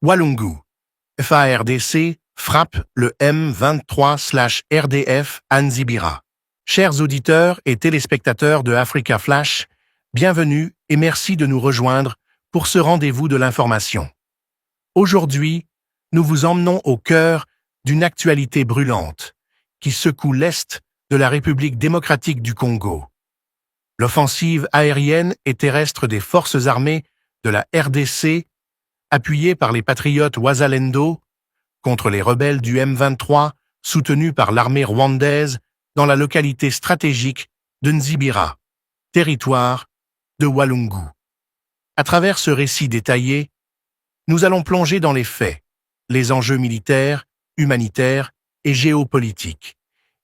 Walungu. FARDC frappe le M23/RDF à Nzibira. Chers auditeurs et téléspectateurs de Africa Flash, bienvenue et merci de nous rejoindre pour ce rendez-vous de l'information. Aujourd'hui, nous vous emmenons au cœur d'une actualité brûlante qui secoue l'Est de la République démocratique du Congo. L'offensive aérienne et terrestre des forces armées de la RDC, appuyée par les patriotes Wazalendo, contre les rebelles du M23, soutenus par l'armée rwandaise dans la localité stratégique de Nzibira, territoire de Walungu. À travers ce récit détaillé, nous allons plonger dans les faits, les enjeux militaires, humanitaires et géopolitiques,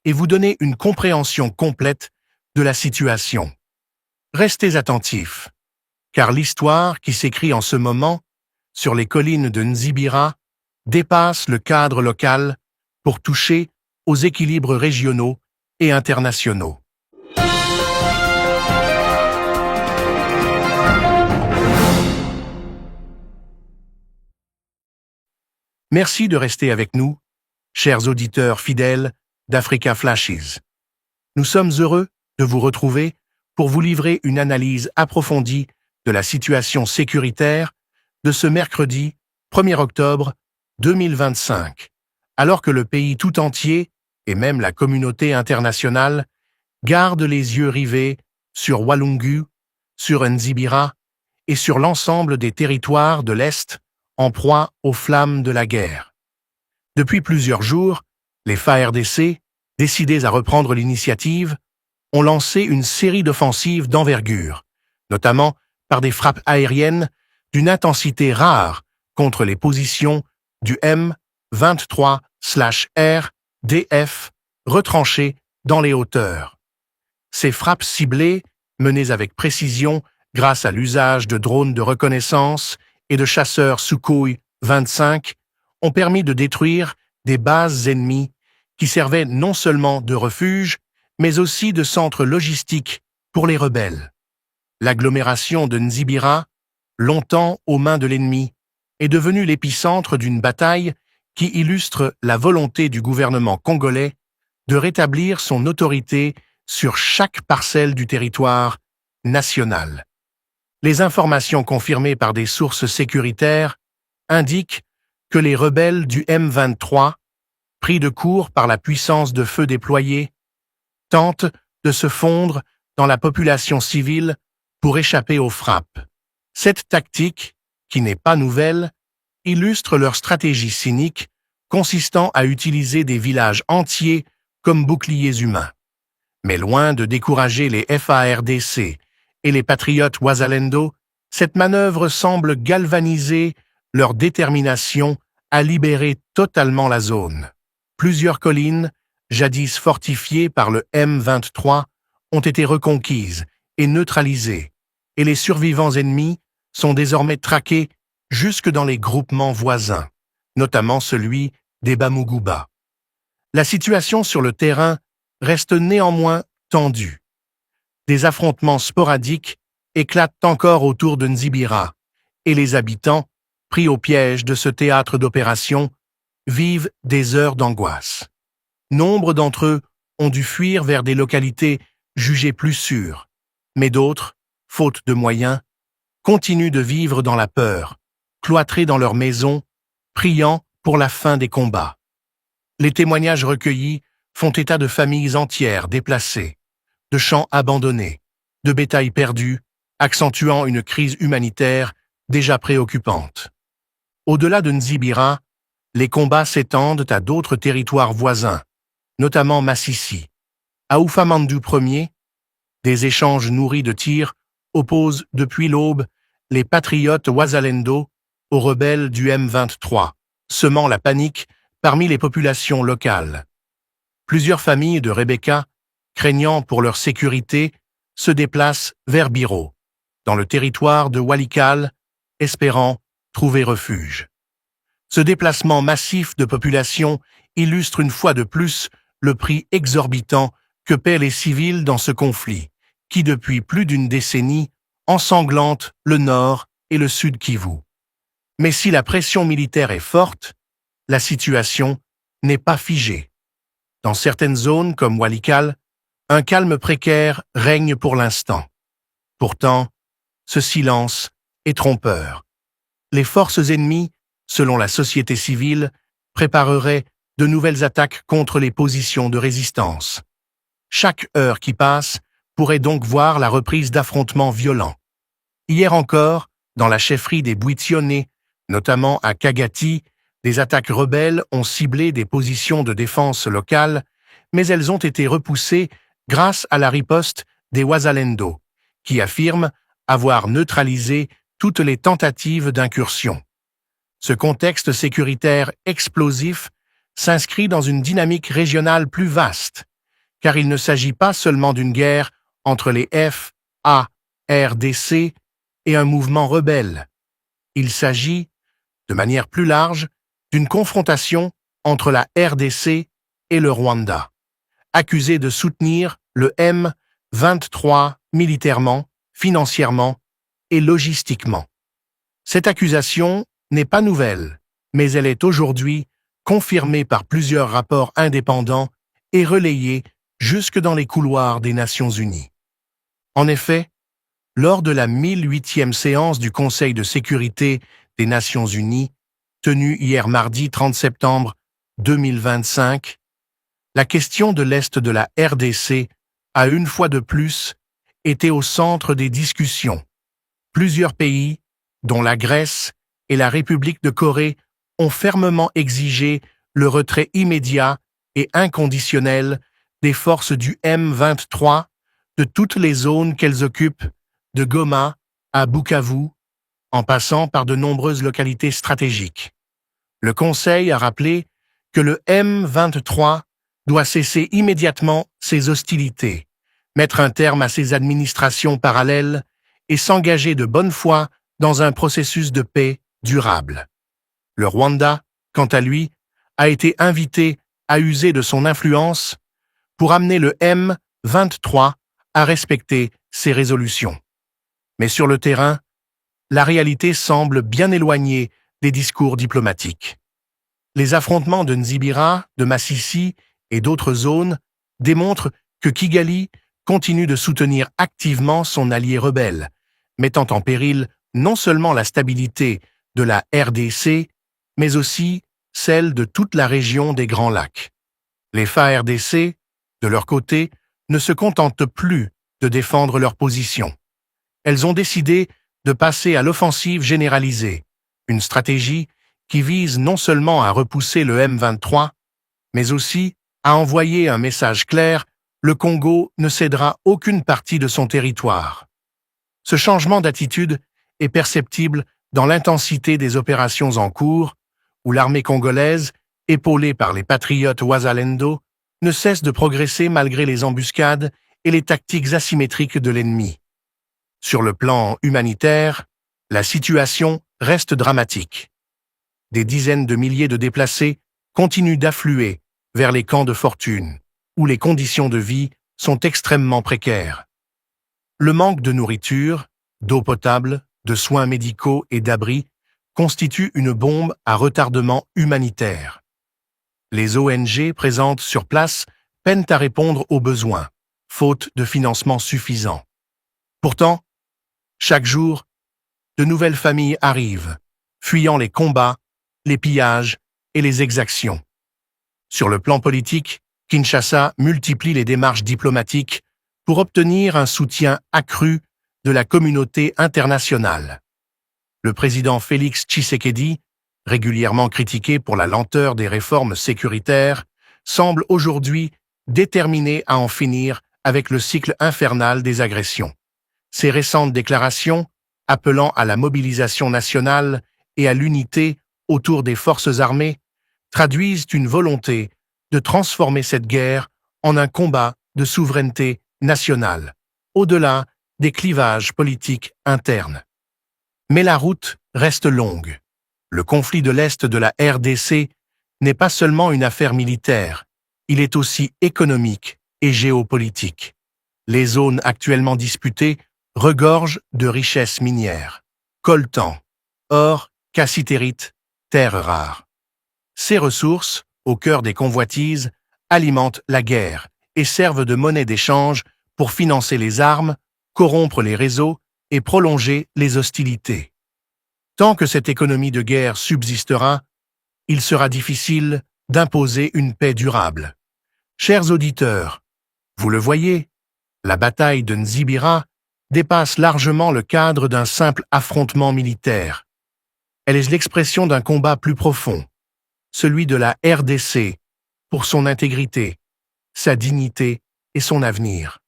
et vous donner une compréhension complète de la situation. Restez attentifs, car l'histoire qui s'écrit en ce moment sur les collines de Nzibira dépasse le cadre local pour toucher aux équilibres régionaux et internationaux. Merci de rester avec nous, chers auditeurs fidèles d'Africa Flashes. Nous sommes heureux de vous retrouver pour vous livrer une analyse approfondie de la situation sécuritaire de ce mercredi 1er octobre 2025, alors que le pays tout entier, et même la communauté internationale, gardent les yeux rivés sur Walungu, sur Nzibira et sur l'ensemble des territoires de l'Est en proie aux flammes de la guerre. Depuis plusieurs jours, les FARDC, décidés à reprendre l'initiative, ont lancé une série d'offensives d'envergure, notamment par des frappes aériennes d'une intensité rare contre les positions du M23/RDF retranchées dans les hauteurs. Ces frappes ciblées, menées avec précision grâce à l'usage de drones de reconnaissance et de chasseurs Sukhoi 25, ont permis de détruire des bases ennemies qui servaient non seulement de refuge, mais aussi de centre logistique pour les rebelles. L'agglomération de Nzibira, longtemps aux mains de l'ennemi, est devenue l'épicentre d'une bataille qui illustre la volonté du gouvernement congolais de rétablir son autorité sur chaque parcelle du territoire national. Les informations confirmées par des sources sécuritaires indiquent que les rebelles du M23, pris de court par la puissance de feu déployée, tentent de se fondre dans la population civile pour échapper aux frappes. Cette tactique, qui n'est pas nouvelle, illustre leur stratégie cynique consistant à utiliser des villages entiers comme boucliers humains. Mais loin de décourager les FARDC et les patriotes Wazalendo, cette manœuvre semble galvaniser leur détermination à libérer totalement la zone. Plusieurs collines, jadis fortifiées par le M23, ont été reconquises et neutralisées, et les survivants ennemis sont désormais traqués jusque dans les groupements voisins, notamment celui des Bamuguba. La situation sur le terrain reste néanmoins tendue. Des affrontements sporadiques éclatent encore autour de Nzibira, et les habitants, pris au piège de ce théâtre d'opération, vivent des heures d'angoisse. Nombre d'entre eux ont dû fuir vers des localités jugées plus sûres, mais d'autres, faute de moyens, continuent de vivre dans la peur, cloîtrés dans leurs maisons, priant pour la fin des combats. Les témoignages recueillis font état de familles entières déplacées, de champs abandonnés, de bétail perdu, accentuant une crise humanitaire déjà préoccupante. Au-delà de Nzibira, les combats s'étendent à d'autres territoires voisins, notamment Massissi. À Oufamandu Ier, des échanges nourris de tirs opposent depuis l'aube les patriotes Wazalendo aux rebelles du M23, semant la panique parmi les populations locales. Plusieurs familles de Rebecca, craignant pour leur sécurité, se déplacent vers Biro, dans le territoire de Walikale, espérant trouver refuge. Ce déplacement massif de population illustre une fois de plus le prix exorbitant que paient les civils dans ce conflit, qui depuis plus d'une décennie ensanglante le nord et le sud Kivu. Mais si la pression militaire est forte, la situation n'est pas figée. Dans certaines zones, comme Walikale, un calme précaire règne pour l'instant. Pourtant, ce silence est trompeur. Les forces ennemies, selon la société civile, prépareraient de nouvelles attaques contre les positions de résistance. Chaque heure qui passe pourrait donc voir la reprise d'affrontements violents. Hier encore, dans la chefferie des Bwitione, notamment à Kagati, des attaques rebelles ont ciblé des positions de défense locales, mais elles ont été repoussées grâce à la riposte des Wazalendo, qui affirment avoir neutralisé toutes les tentatives d'incursion. Ce contexte sécuritaire explosif s'inscrit dans une dynamique régionale plus vaste, car il ne s'agit pas seulement d'une guerre entre les FARDC et un mouvement rebelle. Il s'agit, de manière plus large, d'une confrontation entre la RDC et le Rwanda, accusé de soutenir le M23 militairement, financièrement et logistiquement. Cette accusation n'est pas nouvelle, mais elle est aujourd'hui confirmée par plusieurs rapports indépendants et relayée jusque dans les couloirs des Nations Unies. En effet, lors de la 1008e séance du Conseil de sécurité des Nations Unies, tenue hier mardi 30 septembre 2025, la question de l'Est de la RDC a une fois de plus été au centre des discussions. Plusieurs pays, dont la Grèce et la République de Corée, ont fermement exigé le retrait immédiat et inconditionnel des forces du M23 de toutes les zones qu'elles occupent, de Goma à Bukavu, en passant par de nombreuses localités stratégiques. Le Conseil a rappelé que le M23 doit cesser immédiatement ses hostilités, mettre un terme à ses administrations parallèles et s'engager de bonne foi dans un processus de paix durable. Le Rwanda, quant à lui, a été invité à user de son influence pour amener le M23 à respecter ses résolutions. Mais sur le terrain, la réalité semble bien éloignée des discours diplomatiques. Les affrontements de Nzibira, de Masisi et d'autres zones démontrent que Kigali continue de soutenir activement son allié rebelle, mettant en péril non seulement la stabilité de la RDC, mais aussi celle de toute la région des Grands Lacs. Les FARDC, de leur côté, ne se contentent plus de défendre leur position. Elles ont décidé de passer à l'offensive généralisée, une stratégie qui vise non seulement à repousser le M23, mais aussi à envoyer un message clair: le Congo ne cédera aucune partie de son territoire. Ce changement d'attitude est perceptible dans l'intensité des opérations en cours, où l'armée congolaise, épaulée par les patriotes Wazalendo, ne cesse de progresser malgré les embuscades et les tactiques asymétriques de l'ennemi. Sur le plan humanitaire, la situation reste dramatique. Des dizaines de milliers de déplacés continuent d'affluer vers les camps de fortune, où les conditions de vie sont extrêmement précaires. Le manque de nourriture, d'eau potable, de soins médicaux et d'abris constitue une bombe à retardement humanitaire. Les ONG présentes sur place peinent à répondre aux besoins, faute de financement suffisant. Pourtant, chaque jour, de nouvelles familles arrivent, fuyant les combats, les pillages et les exactions. Sur le plan politique, Kinshasa multiplie les démarches diplomatiques pour obtenir un soutien accru de la communauté internationale. Le président Félix Tshisekedi, régulièrement critiqué pour la lenteur des réformes sécuritaires, semble aujourd'hui déterminé à en finir avec le cycle infernal des agressions. Ses récentes déclarations, appelant à la mobilisation nationale et à l'unité autour des forces armées, traduisent une volonté de transformer cette guerre en un combat de souveraineté nationale, au-delà des clivages politiques internes. Mais la route reste longue. Le conflit de l'Est de la RDC n'est pas seulement une affaire militaire, il est aussi économique et géopolitique. Les zones actuellement disputées regorgent de richesses minières, coltan, or cassitérite, terres rares. Ces ressources, au cœur des convoitises, alimentent la guerre et servent de monnaie d'échange pour financer les armes, corrompre les réseaux et prolonger les hostilités. Tant que cette économie de guerre subsistera, il sera difficile d'imposer une paix durable. Chers auditeurs, vous le voyez, la bataille de Nzibira dépasse largement le cadre d'un simple affrontement militaire. Elle est l'expression d'un combat plus profond, celui de la RDC, pour son intégrité, sa dignité et son avenir.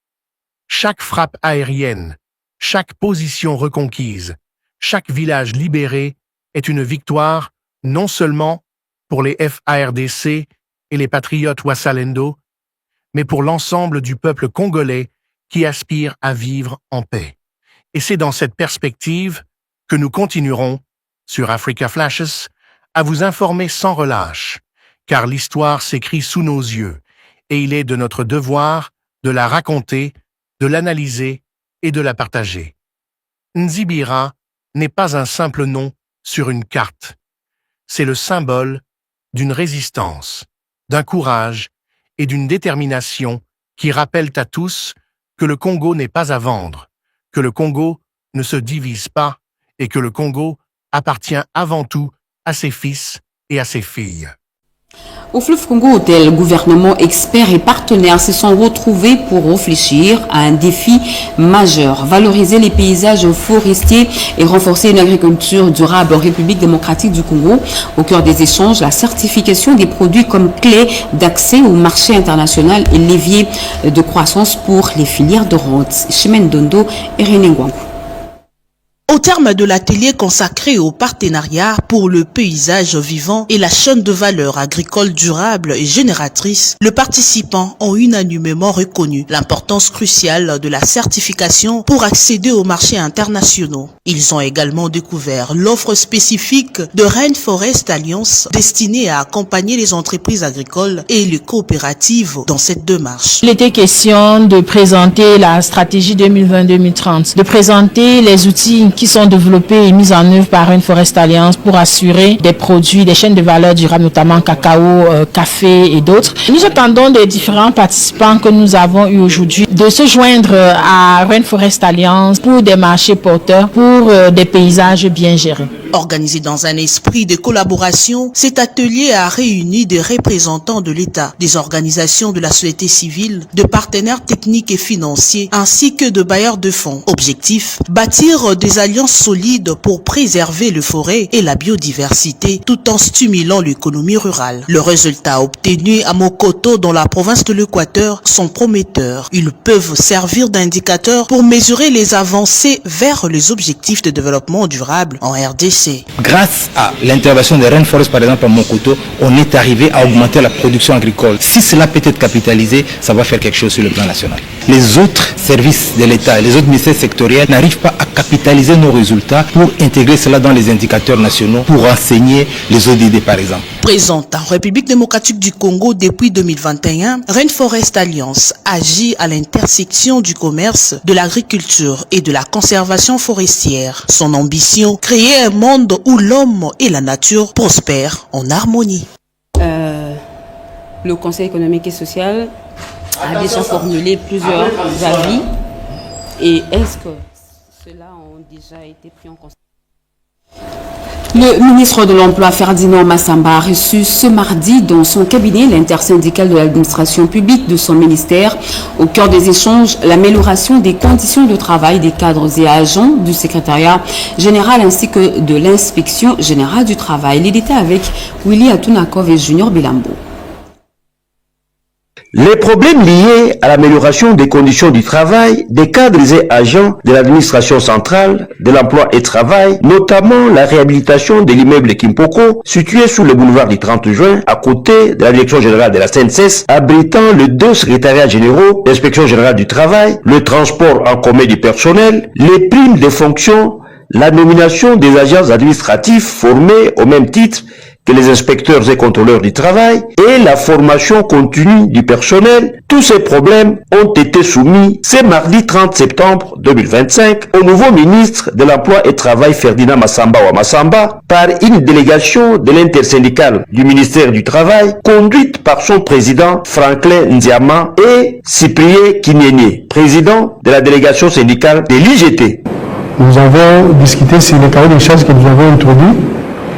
Chaque frappe aérienne, chaque position reconquise, chaque village libéré est une victoire non seulement pour les FARDC et les patriotes Wassalendo, mais pour l'ensemble du peuple congolais qui aspire à vivre en paix. Et c'est dans cette perspective que nous continuerons, sur Africa Flashes, à vous informer sans relâche, car l'histoire s'écrit sous nos yeux, et il est de notre devoir de la raconter, de l'analyser et de la partager. Nzibira n'est pas un simple nom sur une carte. C'est le symbole d'une résistance, d'un courage et d'une détermination qui rappellent à tous que le Congo n'est pas à vendre, que le Congo ne se divise pas et que le Congo appartient avant tout à ses fils et à ses filles. Au fleuve Congo Hôtel, gouvernement, experts et partenaires se sont retrouvés pour réfléchir à un défi majeur, valoriser les paysages forestiers et renforcer une agriculture durable en République démocratique du Congo. Au cœur des échanges, la certification des produits comme clé d'accès au marché international et levier de croissance pour les filières de rente. Chimène Dondo et René Ngwangu. Au terme de l'atelier consacré au partenariat pour le paysage vivant et la chaîne de valeur agricole durable et génératrice, les participants ont unanimement reconnu l'importance cruciale de la certification pour accéder aux marchés internationaux. Ils ont également découvert l'offre spécifique de Rainforest Alliance destinée à accompagner les entreprises agricoles et les coopératives dans cette démarche. Il était question de présenter la stratégie 2020-2030, de présenter les outils qui sont développés et mis en œuvre par Rainforest Alliance pour assurer des produits, des chaînes de valeur durables, notamment cacao, café et d'autres. Nous attendons des différents participants que nous avons eu aujourd'hui de se joindre à Rainforest Alliance pour des marchés porteurs, pour des paysages bien gérés. Organisé dans un esprit de collaboration, cet atelier a réuni des représentants de l'État, des organisations de la société civile, de partenaires techniques et financiers, ainsi que de bailleurs de fonds. Objectif, bâtir des alliances solides pour préserver les forêts et la biodiversité, tout en stimulant l'économie rurale. Le résultat obtenu à Mokoto dans la province de l'Équateur sont prometteurs. Ils peuvent servir d'indicateurs pour mesurer les avancées vers les objectifs de développement durable en RDC. Grâce à l'intervention de Rainforest, par exemple à Mokoto, on est arrivé à augmenter la production agricole. Si cela peut être capitalisé, ça va faire quelque chose sur le plan national. Les autres services de l'État, les autres ministères sectoriels n'arrivent pas à capitaliser nos résultats pour intégrer cela dans les indicateurs nationaux, pour enseigner les ODD par exemple. Présente en République démocratique du Congo depuis 2021, Rainforest Alliance agit à l'intersection du commerce, de l'agriculture et de la conservation forestière. Son ambition, créer un monde où l'homme et la nature prospèrent en harmonie. Le Conseil économique et social a déjà formulé plusieurs avis. Et est-ce que ceux-là ont déjà été pris en considération? Le ministre de l'Emploi, Ferdinand Massamba, a reçu ce mardi dans son cabinet l'intersyndical de l'administration publique de son ministère. Au cœur des échanges, l'amélioration des conditions de travail des cadres et agents du secrétariat général ainsi que de l'inspection générale du travail. Les détails avec Willy Atunakov et Junior Bilambo. Les problèmes liés à l'amélioration des conditions du travail des cadres et agents de l'administration centrale, de l'emploi et travail, notamment la réhabilitation de l'immeuble Kimpoko, situé sous le boulevard du 30 juin, à côté de la direction générale de la CNSS, abritant les deux secrétariats généraux, l'inspection générale du travail, le transport en commun du personnel, les primes de fonction, la nomination des agents administratifs formés au même titre que les inspecteurs et contrôleurs du travail et la formation continue du personnel. Tous ces problèmes ont été soumis ce mardi 30 septembre 2025 au nouveau ministre de l'Emploi et Travail Ferdinand Massamba Ouamassamba par une délégation de l'intersyndicale du ministère du Travail conduite par son président Franklin Ndiama et Cyprien Kinyenye, président de la délégation syndicale de l'IGT. Nous avons discuté sur les cahiers de charges que nous avons introduits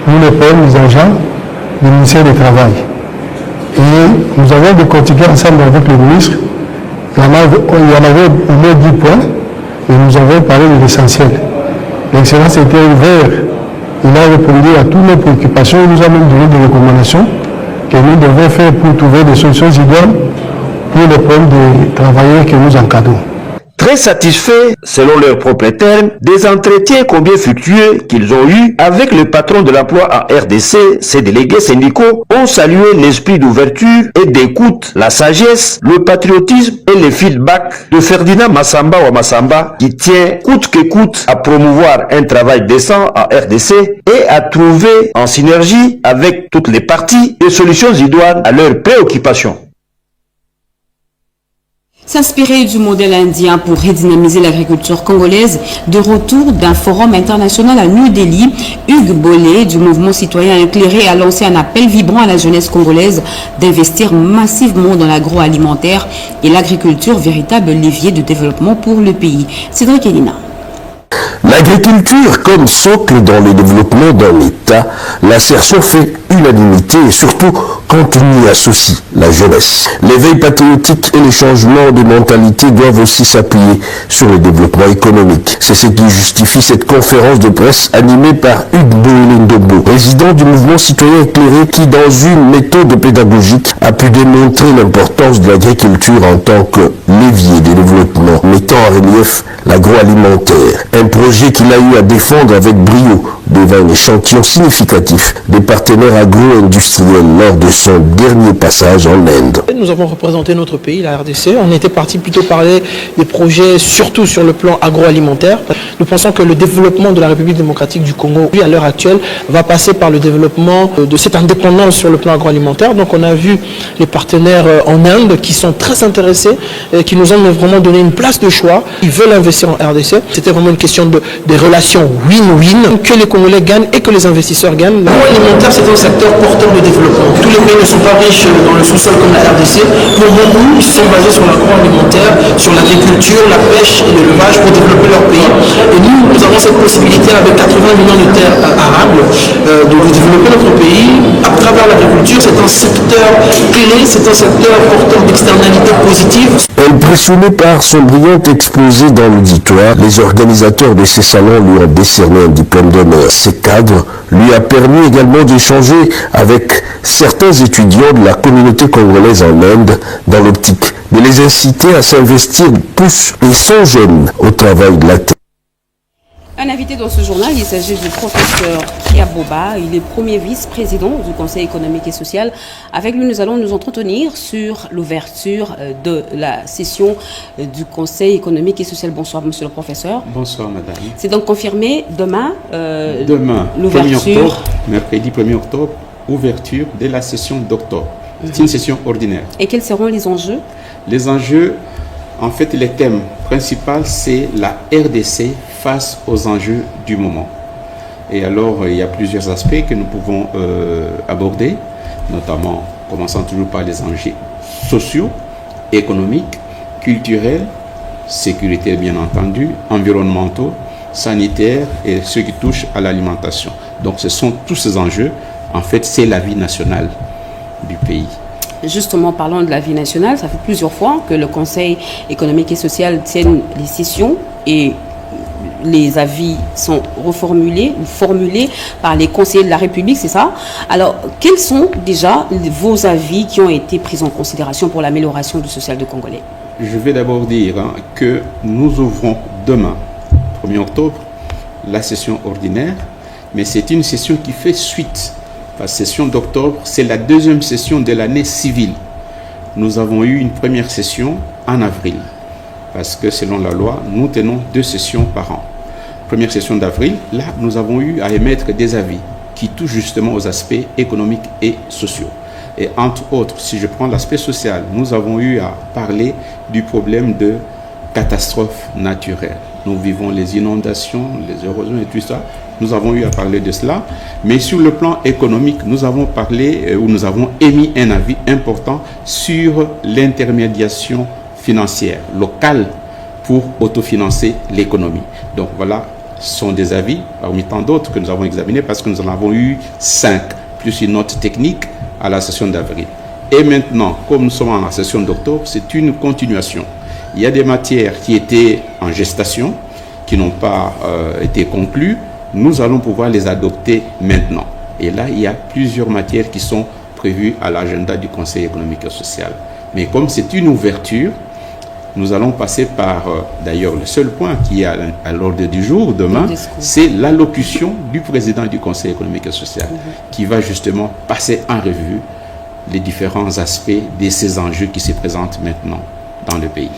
pour les PM, les agents du ministère du Travail. Et nous avons décortiqué ensemble avec le ministre. Il y en avait au moins 10 points et nous avons parlé de l'essentiel. L'excellence était ouverte. Il a répondu à toutes nos préoccupations. Il nous a même donné des recommandations que nous devons faire pour trouver des solutions idéales pour les problèmes des travailleurs que nous encadrons. Très satisfaits, selon leurs propres termes, des entretiens combien fructueux qu'ils ont eus avec le patron de l'emploi en RDC, ses délégués syndicaux ont salué l'esprit d'ouverture et d'écoute, la sagesse, le patriotisme et le feedback de Ferdinand Massamba Ouamassamba qui tient coûte que coûte à promouvoir un travail décent en RDC et à trouver en synergie avec toutes les parties des solutions idoines à leurs préoccupations. S'inspirer du modèle indien pour redynamiser l'agriculture congolaise, de retour d'un forum international à New Delhi, Hugues Bollet du mouvement citoyen éclairé a lancé un appel vibrant à la jeunesse congolaise d'investir massivement dans l'agroalimentaire et l'agriculture, véritable levier de développement pour le pays. Cédric Elina. L'agriculture comme socle dans le développement d'un État, l'assertion fait unanimité et surtout quand on y associe la jeunesse. L'éveil patriotique et les changements de mentalité doivent aussi s'appuyer sur le développement économique. C'est ce qui justifie cette conférence de presse animée par Hugues Bollet, président du mouvement citoyen éclairé qui, dans une méthode pédagogique, a pu démontrer l'importance de l'agriculture en tant que levier de développement, mettant en relief l'agroalimentaire. Un projet qu'il a eu à défendre avec brio devant un échantillon significatif des partenaires agro-industriels lors de son dernier passage en Inde. Nous avons représenté notre pays, la RDC. On était parti plutôt parler des projets, surtout sur le plan agroalimentaire. Nous pensons que le développement de la République démocratique du Congo, à l'heure actuelle, va passer par le développement de cette indépendance sur le plan agroalimentaire. Donc on a vu les partenaires en Inde qui sont très intéressés, qui nous ont vraiment donné une place de choix. Ils veulent investir en RDC. C'était vraiment une question des relations win-win, que les Congolais gagnent et que les investisseurs gagnent. L'agroalimentaire, c'est un secteur porteur de développement. Tous les pays ne sont pas riches dans le sous-sol comme la RDC. Pour beaucoup, ils sont basés sur l'agroalimentaire, sur l'agriculture, la pêche et l'élevage pour développer leur pays. Et nous avons cette possibilité avec 80 millions de terres arables de développer notre pays à travers l'agriculture. C'est un secteur clé, c'est un secteur porteur d'externalités positives. Impressionné par son brillant exposé dans l'auditoire, les organisateurs de ces salons lui ont décerné un diplôme d'honneur. Ce cadre lui a permis également d'échanger avec certains étudiants de la communauté congolaise en Inde dans l'optique de les inciter à s'investir plus et sans gêne au travail de la terre. Un invité dans ce journal, il s'agit du professeur Kiaboba, il est premier vice-président du Conseil économique et social. Avec lui, nous allons nous entretenir sur l'ouverture de la session du Conseil économique et social. Bonsoir, monsieur le professeur. Bonsoir, madame. C'est donc confirmé demain, demain, 1er l'ouverture. octobre, mercredi 1er octobre, ouverture de la session d'octobre. C'est une session ordinaire. Et quels seront les enjeux? Les enjeux, en fait, les thèmes principaux, c'est la RDC face aux enjeux du moment. Et alors, il y a plusieurs aspects que nous pouvons aborder, notamment, commençant toujours par les enjeux sociaux, économiques, culturels, sécuritaires bien entendu, environnementaux, sanitaires et ceux qui touchent à l'alimentation. Donc, ce sont tous ces enjeux. En fait, c'est la vie nationale du pays. Justement, parlant de la vie nationale, ça fait plusieurs fois que le Conseil économique et social tienne les sessions et les avis sont reformulés ou formulés par les conseillers de la République, c'est ça? Alors, quels sont déjà vos avis qui ont été pris en considération pour l'amélioration du social de Congolais? Je vais d'abord dire que nous ouvrons demain, 1er octobre, la session ordinaire, mais c'est une session qui fait suite. La session d'octobre, c'est la deuxième session de l'année civile. Nous avons eu une première session en avril, parce que selon la loi, nous tenons 2 sessions par an. Première session d'avril, là, nous avons eu à émettre des avis qui touchent justement aux aspects économiques et sociaux. Et entre autres, si je prends l'aspect social, nous avons eu à parler du problème de catastrophes naturelles. Nous vivons les inondations, les érosions et tout ça. Nous avons eu à parler de cela. Mais sur le plan économique, nous avons parlé ou nous avons émis un avis important sur l'intermédiation financière locale pour autofinancer l'économie. Donc voilà, ce sont des avis parmi tant d'autres que nous avons examinés parce que nous en avons eu 5, plus une note technique à la session d'avril. Et maintenant, comme nous sommes en la session d'octobre, c'est une continuation. Il y a des matières qui étaient en gestation, qui n'ont pas été conclues. Nous allons pouvoir les adopter maintenant. Et là, il y a plusieurs matières qui sont prévues à l'agenda du Conseil économique et social. Mais comme c'est une ouverture, nous allons passer par, d'ailleurs, le seul point qui est à l'ordre du jour demain, c'est l'allocution du président du Conseil économique et social, qui va justement passer en revue les différents aspects de ces enjeux qui se présentent maintenant dans le pays.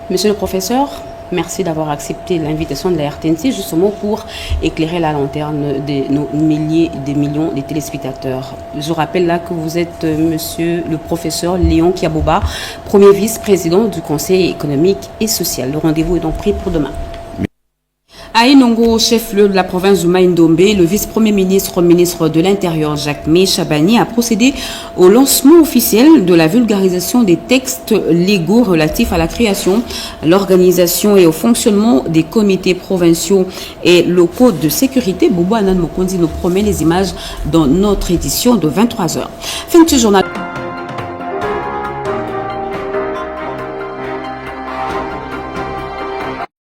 Monsieur le professeur, merci d'avoir accepté l'invitation de la RTNC justement pour éclairer la lanterne de nos milliers et des millions de téléspectateurs. Je rappelle là que vous êtes monsieur le professeur Léon Kiabouba, premier vice-président du Conseil économique et social. Le rendez-vous est donc pris pour demain. À Enongo, chef-lieu de la province du Maïndombe, le vice-premier ministre de l'Intérieur, Jacques-Mé Chabani, a procédé au lancement officiel de la vulgarisation des textes légaux relatifs à la création, à l'organisation et au fonctionnement des comités provinciaux et locaux de sécurité. Bobo Anan Mokondi nous promet les images dans notre édition de 23h. Fin de ce journal.